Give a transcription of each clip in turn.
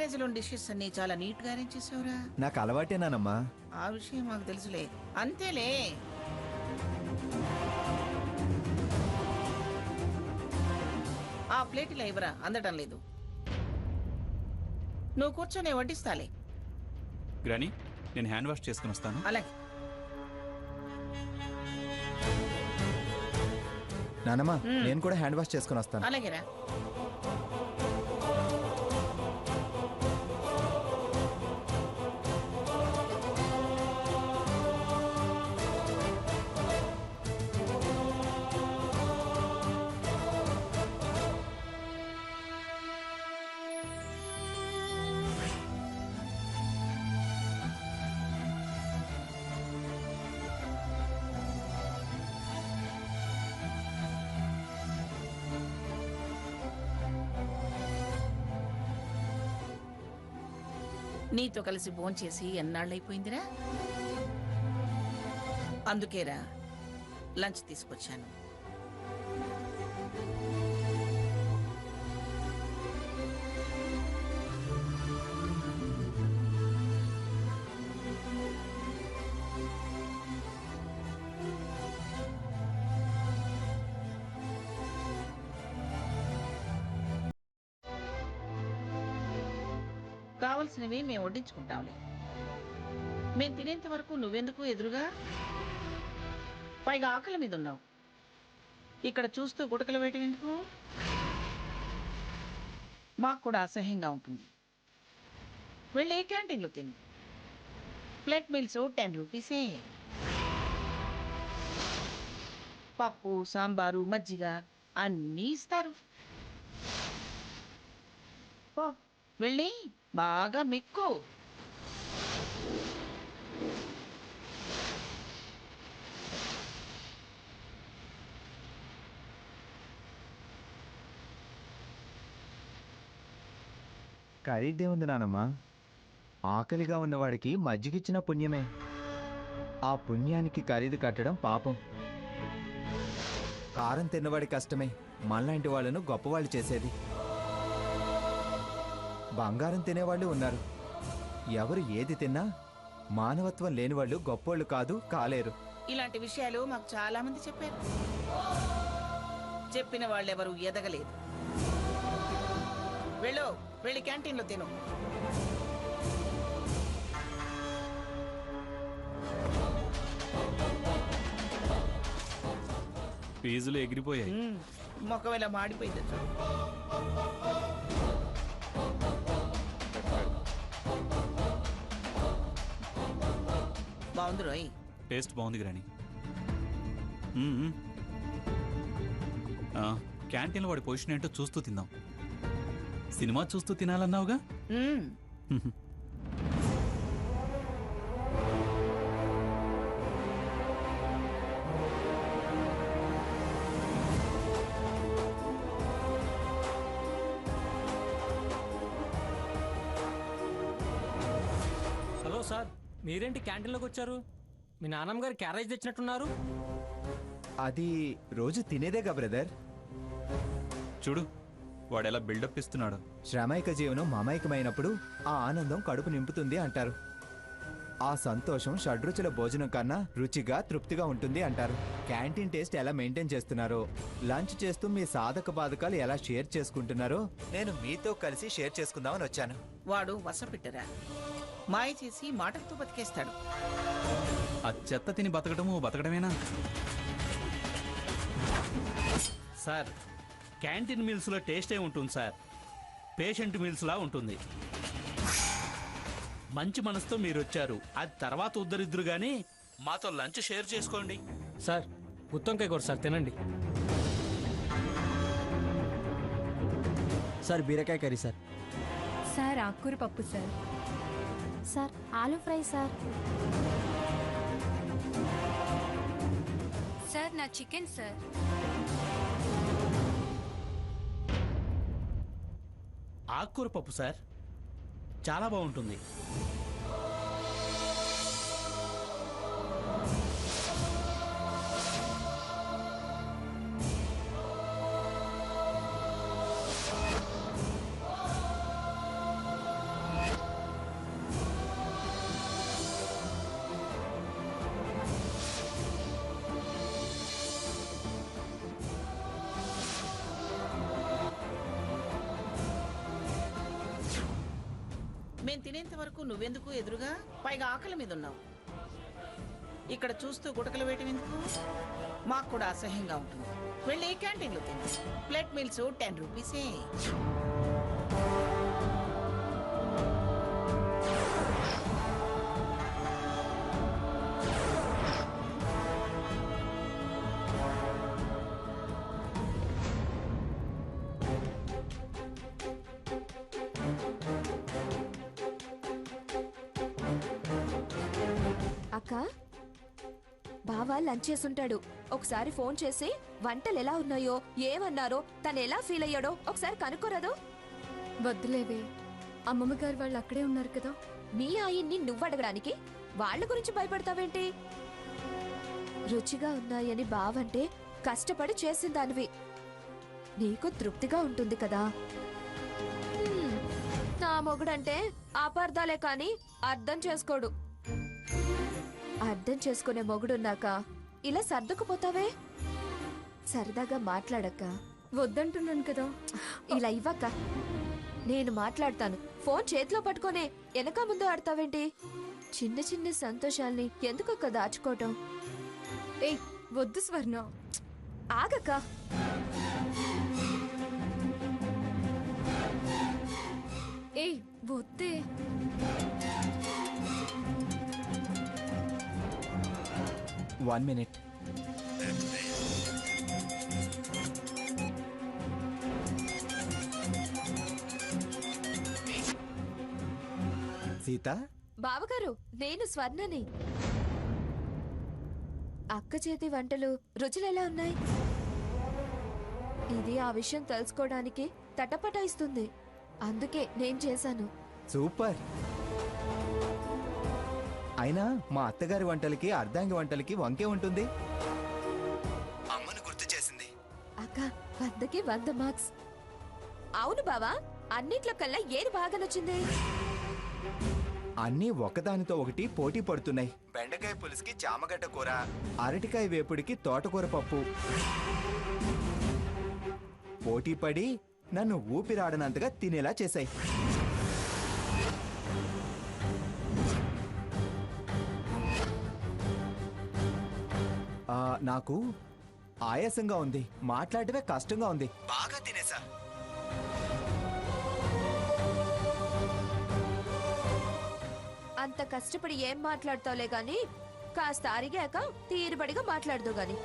Marriage లో dishes అన్ని చాలా నీట్ గా అరేంజ్ చేసావురా. నాకు అలవాటేనానమ్మా. ఆ విషయం మాకు తెలుసులే. అంతేలే. ఆ ప్లేట్ ఇలా ఇవ్వరా, అందటం లేదు. నువ్వు కూర్చొని వడ్డిస్తాలే. గ్రాని, నేను హ్యాండ్ వాష్ చేసుకుని వస్తాను. అలాగే. నానమ్మా, నేను కూడా హ్యాండ్ వాష్ చేసుకుని వస్తాను. అలాగేరా. నీతో కలిసి భోంచేసి ఎన్నాళ్ళైపోయిందిరా. అందుకేరా లంచ్ తీసుకొచ్చాను. కావలసినవి మేము వడ్డించుకుంటాంలే. మేము తినేంత వరకు నువ్వెందుకు ఎదురుగా? పైగా ఆకలి మీద ఉన్నావు. ఇక్కడ చూస్తూ గుటకలు వేయటం ఎందుకు? మాకు కూడా అసహ్యంగా ఉంటుంది. వెళ్ళి ఏ క్యాంటీన్లో తిను. ప్లేట్ మీల్స్ 10 రూపీసే. పప్పు, సాంబారు, మజ్జిగ అన్నీ ఇస్తారు. వెళ్ళి బాగా మెక్కు. ఖరీదే ఉంది నానమ్మా. ఆకలిగా ఉన్నవాడికి మజ్జిగిచ్చిన పుణ్యమే. ఆ పుణ్యానికి ఖరీదు కట్టడం పాపం. కారం తిన్నవాడి కష్టమే మనలాంటి వాళ్ళను గొప్పవాళ్ళు చేసేది. బంగారం తినేవాళ్ళు ఉన్నారు. ఎవరు ఏది తిన్నా మానవత్వం లేని వాళ్ళు గొప్పోళ్ళు కాదు, కాలేరు. ఇలాంటి విషయాలు మాకు చాలా మంది చెప్పారు. చెప్పిన వాళ్ళెవరూ ఎదగలేదు. వెళ్ళి క్యాంటీన్లో తిను. ఫీజులు ఎగిరిపోయాయి. మొక్కవేళ మాడిపోయింది. బాగుంది రోయ్. టేస్ట్ బాగుంది గ్రాని. క్యాంటీన్లో వాడి పొజిషన్ ఏంటో చూస్తూ తిందాం. సినిమా చూస్తూ తినాలన్నావుగా. హలో సార్, మీరేంటి క్యాంటీన్లోకి వచ్చారు? మీ నాన్నమ్మ గారు క్యారేజ్ తెచ్చినట్టున్నారు. అది రోజు తినేదేగా బ్రదర్. చూడు వాడు ఎలా బిల్డప్ ఇస్తున్నాడు. శ్రమైక జీవనం మామైకమైనప్పుడు ఆ ఆనందం కడుపు నింపుతుంది అంటారు. ఆ సంతోషం షడ్రుచుల భోజనం కన్నా రుచిగా, తృప్తిగా ఉంటుంది అంటారు. క్యాంటీన్ టేస్ట్ ఎలా మెయింటైన్ చేస్తున్నారో, లంచ్ చేస్తూ మీ సాధక బాధకాలు ఎలా షేర్ చేసుకుంటున్నారో నేను మీతో కలిసి షేర్ చేసుకుందామని వచ్చాను. వాడు వసపిట్టరా, మాయ చేసి మాటలతో బతికేస్తాడు. ఆ చెత్త తిని బతకడమేనా? సార్, క్యాంటీన్ మీల్స్లో టేస్టే ఉంటుంది సార్. పేషెంట్ మీల్స్లా ఉంటుంది. మంచి మనసుతో మీరు వచ్చారు, అది తర్వాత ఉద్ధరిద్దురు కానీ మాతో లంచ్ షేర్ చేసుకోండి. సార్, గుత్తొంకాయ కూర సార్, తినండి. సార్, బీరకాయ కర్రీ సార్. సార్, ఆకుకూర పప్పు sir. Sir, aloo fry sir. Sir, నా చికెన్ సార్. ఆకుకూర పప్పు సార్, చాలా బాగుంటుంది. మేము తినేంత వరకు నువ్వెందుకు ఎదురుగా, పైగా ఆకలి మీద ఉన్నావు. ఇక్కడ చూస్తూ గుటకలు వేయటం ఎందుకు? మాకు కూడా అసహ్యంగా ఉంటుంది. వెళ్ళి క్యాంటీన్లో తిను. ప్లేట్ మీల్స్ 10 రూపీసే. అక్క, బావా లంచ్ చేసుంటాడు. ఒకసారి ఫోన్ చేసి వంటలు ఎలా ఉన్నాయో, ఏమన్నారో, తను ఎలా ఫీల్ అయ్యాడో ఒకసారి కనుక్కోరాదు? వద్దులేవే, అమ్మమ్మ గారు వాళ్ళు అక్కడే ఉన్నారు కదా. మీ ఆయన్ని నువ్వు అడగడానికి వాళ్ళ గురించి భయపడతావేంటి? రుచిగా ఉన్నాయని బావంటే కష్టపడి చేసిందానివి. నీకు తృప్తిగా ఉంటుంది కదా. నా మొగుడంటే అపార్థాలే కాని అర్థం చేసుకోడు. అర్థం చేసుకునే మొగుడున్నాక ఇలా సర్దుకుపోతావే? సరదాగా మాట్లాడక్క. వద్దంటున్నాను కదా. ఇలా ఇవ్వక్క, నేను మాట్లాడతాను. ఫోన్ చేతిలో పట్టుకోనే వెనక ముందు ఆడతావేంటి? చిన్న చిన్న సంతోషాల్ని ఎందుకక్క దాచుకోవటం? ఏయ్ వద్దు స్వర్ణ. ఆగక్క. ఏయ్ వద్దే. One minute. సీత, బావగారు, నేను స్వర్ణని. అక్క చేతి వంటలు రుచులెలా ఉన్నాయి? ఇది ఆ విషయం తెలుసుకోవడానికి తటపటాయిస్తుంది. అందుకే నేను చేశాను. సూపర్. అయినా మా అత్తగారి వంటలకి అర్ధాంగి వంటలకి వంకే ఉంటుంది. అమ్మను గుర్తు చేసింది. అక్క, 100కి 100 మార్క్స్. అవును బావా, అన్నిట్లో కల్లా ఏది బాగా నచ్చింది? అన్నీ ఒకదానితో ఒకటి పోటీ పడుతున్నాయి. బెండకాయ పులుసుకి చామగడ్డ కూర, అరటికాయ వేపుడికి తోటకూర పప్పు. పోటీ పడి నన్ను ఊపిరాడనంతగా తినేలా చేశాయి. నాకు ఆయాసంగా ఉంది, మాట్లాడటమే కష్టంగా ఉంది. బాగా తినేసా. అంత కష్టపడి ఏం మాట్లాడతావులే గాని, కాస్త అరిగాక తీరుబడిగా మాట్లాడదు గాని.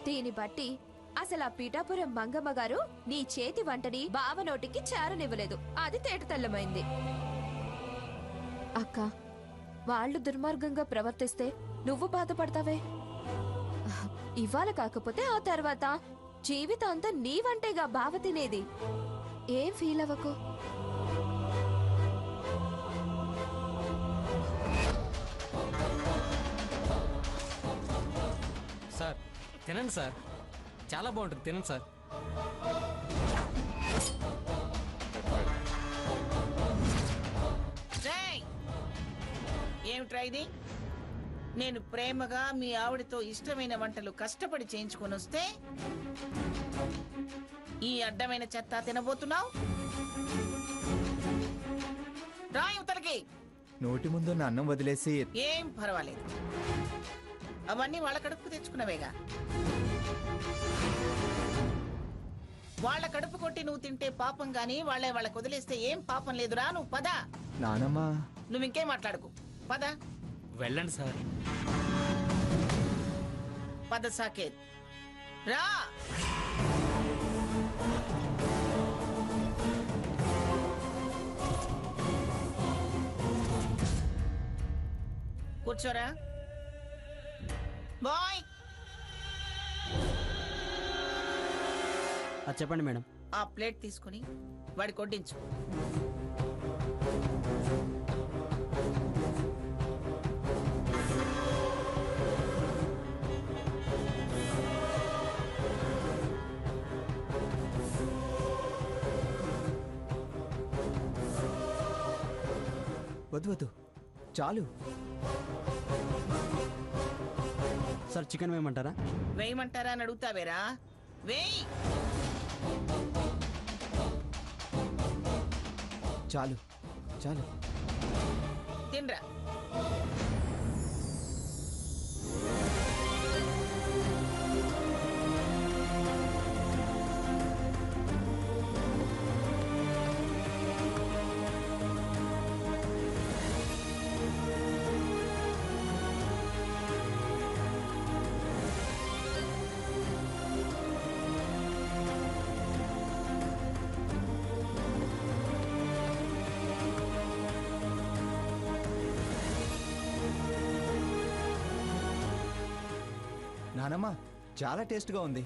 దీన్ని బట్టి అసలు ఆ పీఠాపురం మంగమ్మ గారు నీ చేతి వంటని బావ నోటికి చేరనివ్వలేదు. అది తేటతెల్లమైంది. అక్క, వాళ్ళు దుర్మార్గంగా ప్రవర్తిస్తే నువ్వు బాధపడతావే? ఇవాళ కాకపోతే ఆ తర్వాత జీవితాంతం నీ వంటేగా బావ తినేది. ఏం ఫీల్ అవ్వకు. సార్ తినండి సార్, చాలా బాగుంటుంది, తినండి సార్. ఏమిట్రా ఇది? నేను ప్రేమగా మీ ఆవిడతో ఇష్టమైన వంటలు కష్టపడి చేయించుకొని వస్తే ఈ అడ్డమైన చెత్త తినబోతున్నావు? రాయుతలకి నోటి ముందు నా అన్నం వదిలేసి. ఏం పర్వాలేదు, అవన్నీ వాళ్ళ కడుపుకు తెచ్చుకున్నవేగా. వాళ్ళ కడుపు కొట్టి నువ్వు తింటే పాపం గాని వాళ్ళకి వదిలేస్తే ఏం పాపం లేదురా. నువ్వు పద. నానమ్మా, నువ్వు ఇంకేం మాట్లాడుకు, పద. వెళ్ళండి సార్. పద సాకేత్, రా. కూర్చోరా బాయ్. చెప్పండి మేడం. ఆ ప్లేట్ తీసుకుని వాడికి వడ్డించు. వద్దు వద్దు, చాలు. Sir chicken వేయమంటారా? వేయమంటారా అని అడుగుతావేరా? వేయ్. చాలు చాలు. తినరా. నానమ్మ చాలా టేస్ట్గా ఉంది.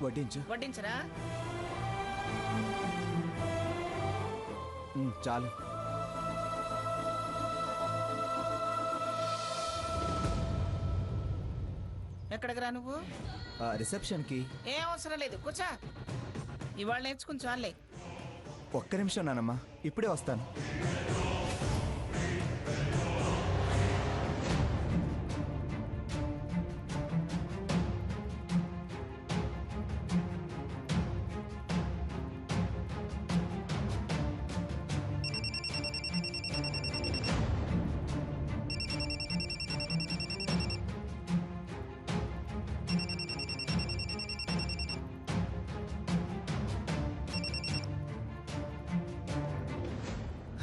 వడ్డించు. వడ్డించరా. చాలు. ఎక్కడికి రా నువ్వు? రిసెప్షన్కి. ఏం అవసరం లేదు, కూర్చో. ఇవాళ నేర్చుకుని చాలే. ఒక్క నిమిషం నానమ్మ, ఇప్పుడే వస్తాను.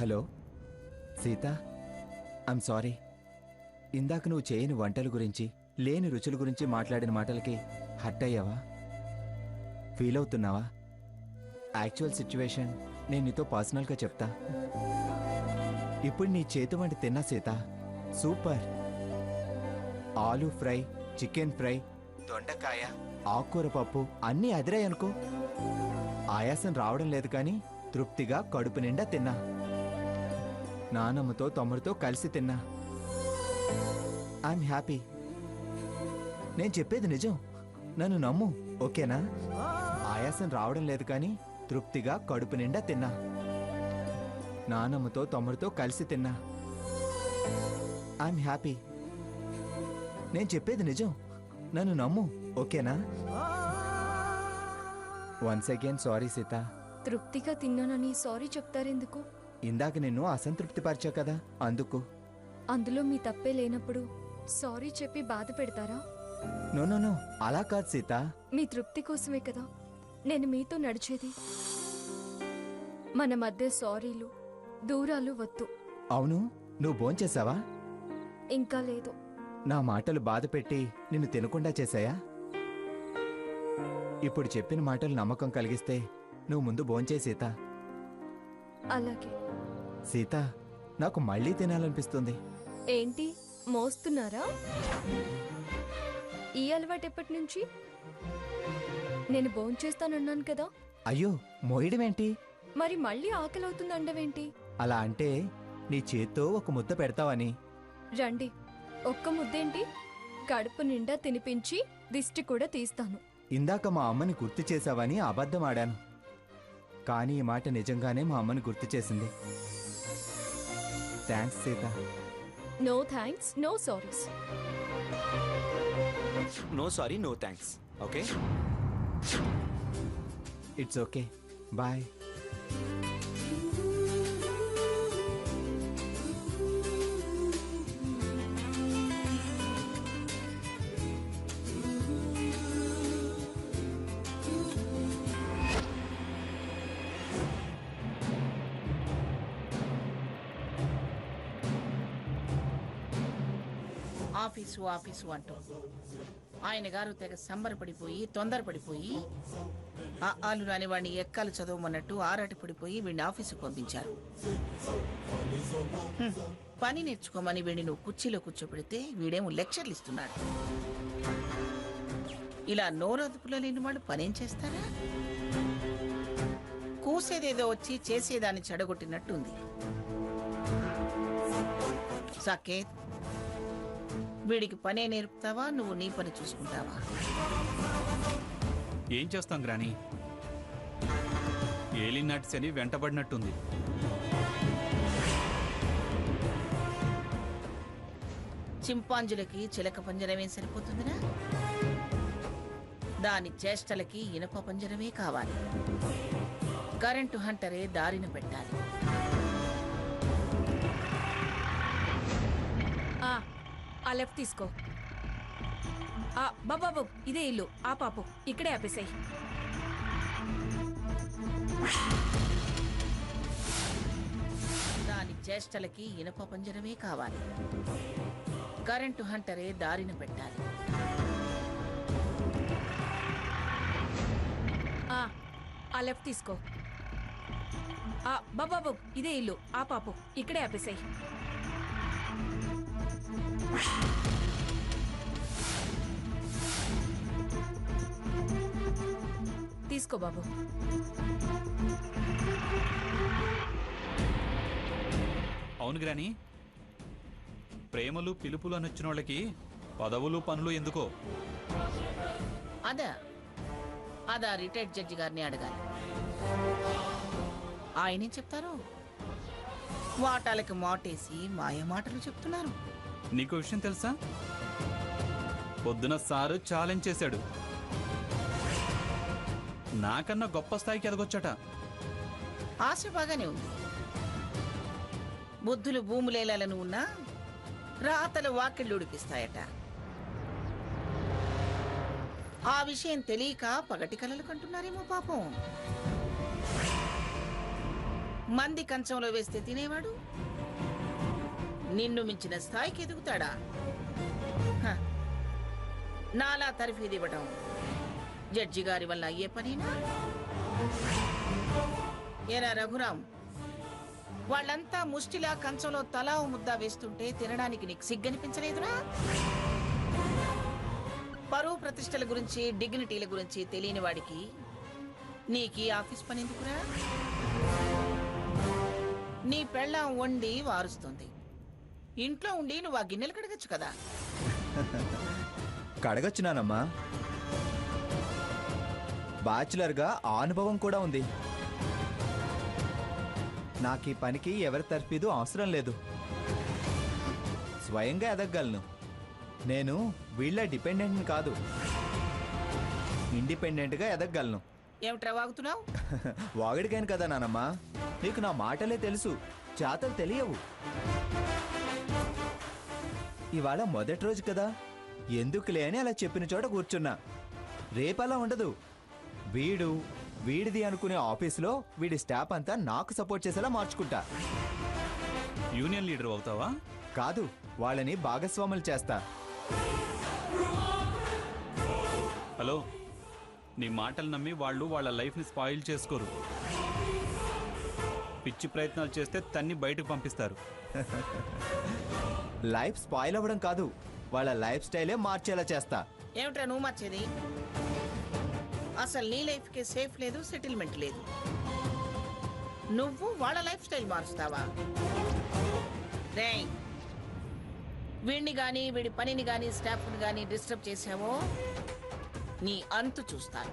Hello Sita, I'm sorry. ఇందాక నువ్వు చేయని వంటల గురించి, లేని రుచుల గురించి మాట్లాడిన మాటలకి హర్ట్ అయ్యావా? ఫీల్ అవుతున్నావా? యాక్చువల్ సిచ్యువేషన్ నేను నీతో పర్సనల్గా చెప్తా. ఇప్పుడు నీ చేతి వంట తిన్నా Sita, super. Aloo fry, chicken fry, దొండకాయ, ఆకుకూర పప్పు అన్నీ అదిరాయనుకో. ఆయాసం రావడం లేదు కానీ తృప్తిగా కడుపు నిండా తిన్నా. నానమ్మతో తమ్ముడితో కలిసి తిన్నా. I'm happy. నేను చెప్పేది నిజం, నన్ను నమ్ము, ఓకేనా? ఆయాసం రావడం లేదు కానీ తృప్తిగా కడుపు నిండా తిన్నా. నానమ్మతో తమ్ముడితో కలిసి తిన్నా. I'm happy. నేను చెప్పేది నిజం, నన్ను నమ్ము, ఓకేనా? Once again sorry Sita. తృప్తిగా తిన్నానని సారీ చెప్తారెందుకు? ఇందాక నిన్ను అసంతృప్తి పరిచా కదా, అందుకు. అందులో మీ తప్పే లేనప్పుడు సారీ చెప్పి బాధ పెడతారా? నో నో నో, అలా కాదు సీత. మీ తృప్తి కోసమే కదా నేను మీతో నడిచేది. మన మధ్య సారీలు, దూరాలు వద్దు. అవును, నువ్వు భోంచేసావా? ఇంకా లేదు. నా మాటలు బాధ పెట్టి నిన్ను తినకుండా చేశాయా? ఇప్పుడు చెప్పిన మాటలు నమ్మకం కలిగిస్తే నువ్వు ముందు భోంచేయి సీత. అలాగే. సీత, నాకు మళ్ళీ తినాలనిపిస్తుంది. ఏంటి మోస్తున్నారా? ఈ అలవాటు ఎప్పటి నుంచి? నేను భోంచేస్తానన్నాను కదా. అయ్యో, మోయడం ఏంటి? మరి మళ్ళీ ఆకలి అవుతుంది అండవేంటి? అలా అంటే నీ చేత్తో ఒక ముద్ద పెడతావని. రండి, ఒక్క ముద్దేంటి, కడుపు నిండా తినిపించి దిష్టి కూడా తీస్తాను. ఇందాక మా అమ్మని గుర్తు చేశావని అబద్ధం ఆడాను, కానీ ఈ మాట నిజంగానే మా అమ్మని గుర్తు చేసింది. Thanks Sita. No thanks, no sorries. No sorry, no thanks. Okay, it's okay, bye. Office office అంటూ ఆయన గారు తెగ సంబరపడిపోయి తొందరపడిపోయి ఆలు రాని వాడిని ఎక్కాలు చదవమన్నట్టు ఆరాటపడిపోయి వీడిని ఆఫీసుకు పంపించారు. పని నేర్చుకోమని వీడిని నువ్వు కుర్చీలో కూర్చోబెడితే వీడేమో లెక్చర్లు ఇస్తున్నాడు. ఇలా నోరదుపులో లేని వాళ్ళు పనేం చేస్తారా? కూసేదేదో వచ్చి చేసేదాన్ని చెడగొట్టినట్టుంది. సాకేత్, వీడికి పనే నేర్పుతావా, నువ్వు నీ పని చూసుకుంటావా? ఏం చేస్తాం గ్రాని? ఏలినాటి శని వెంటబడినట్టుంది. చింపాంజులకి చిలక పంజరమే సరిపోతుందినా? దాని చేష్టలకి ఇనప పంజరమే కావాలి. కరెంటు హంటరే దారిన పెట్టాలి. ఆ లెఫ్ట్ తీసుకో. బాబు ఇదే ఇల్లు. ఆ పాపు ఇక్కడే ఆపేసాయి. దాని చేష్టలకి ఇనప పంజరమే కావాలి. కరెంటు హంటరే దారిన పెట్టాలి. ఆ లెఫ్ట్ తీసుకో. బాబు ఇదే ఇల్లు. ఆ పాపు ఇక్కడే ఆపేసాయి. తీసుకో బాబు. అవును గ్రాని, ప్రేమలు పిలుపులు అని వచ్చిన వాళ్ళకి పదవులు పనులు ఎందుకో? అదా రిటైర్డ్ జడ్జి గారిని అడగాలి. ఆయనే చెప్తారు. వాటాలకి మాటేసి మాయ మాటలు చెప్తున్నారు. నీకు విషయం తెలుసా? పొద్దున సారు ఛాలెంజ్ చేశాడు. నాకన్నా గొప్ప స్థాయికి ఎదగొచ్చట. ఆశ బాగానే ఉంది. బుద్ధులు భూములేలాలను ఉన్నా రాతలు వాకిళ్ళు ఉడిపిస్తాయట. ఆ విషయం తెలియక పగటి కలలు కంటున్నారేమో పాపం. మంది కంచంలో వేస్తే తినేవాడు నిన్ను మించిన స్థాయికి ఎదుగుతాడా? నాలా తరఫీది ఇవ్వటం జడ్జి గారి వల్ల అయ్యే పనేనా? ఏరా రఘురాం, వాళ్ళంతా ముష్టిలా కంచంలో తలా ఓ ముద్ద వేస్తుంటే తినడానికి నీకు సిగ్గనిపించలేదురా? పరువు ప్రతిష్టల గురించి, డిగ్నిటీల గురించి తెలియని వాడికి నీకీ ఆఫీస్ పని ఎందుకురా? నీ పెళ్ళాం వండి వారుస్తుంది. ఇంట్లో ఉండి నువ్వు ఆ గిన్నెలు కడగచ్చు కదా. కడగొచ్చునానమ్మా. బ్యాచులర్గా ఆ అనుభవం కూడా ఉంది. నాకు ఈ పనికి ఎవరి తర్ఫీదు అవసరం లేదు. స్వయంగా ఎదగలను. నేను వీళ్ళ డిపెండెంట్ని కాదు, ఇండిపెండెంట్గా ఎదగలను. ఏమిట్రా వాగుతున్నావు? వాగడికాను కదా నానమ్మా. నీకు నా మాటలే తెలుసు, చేతలు తెలియవు. ఇవాళ మొదటి రోజు కదా, ఎందుకులే అని అలా చెప్పిన చోట కూర్చున్నా. రేపలా ఉండదు. వీడిది అనుకునే ఆఫీసులో వీడి స్టాఫ్ అంతా నాకు సపోర్ట్ చేసేలా మార్చుకుంటా. యూనియన్ లీడర్ అవుతావా? కాదు, వాళ్ళని భాగస్వాములు చేస్తా. హలో, నీ మాటలు నమ్మి వాళ్ళు వాళ్ళ లైఫ్ని స్పాయిల్ చేసుకోరు. పిచ్చి ప్రయత్నాలు చేస్తే తన్ని బయటకు పంపిస్తారు. లైఫ్ స్పాయిల్ అవ్వడం కాదు, వాళ్ళ లైఫ్ స్టైలే మార్చేలా చేస్తా. ఏమిట్రా నువ్వు మార్చేది? అసలు నీ లైఫ్కే సేఫ్ లేదు, సెటిల్మెంట్ లేదు. నువ్వు వాళ్ళ లైఫ్ స్టైల్ మారుస్తావా? రేయ్, వీడిని గాని వీడి పనిని గాని స్టాఫ్ని గాని డిస్టర్బ్ చేసావో నీ అంతు చూస్తాను.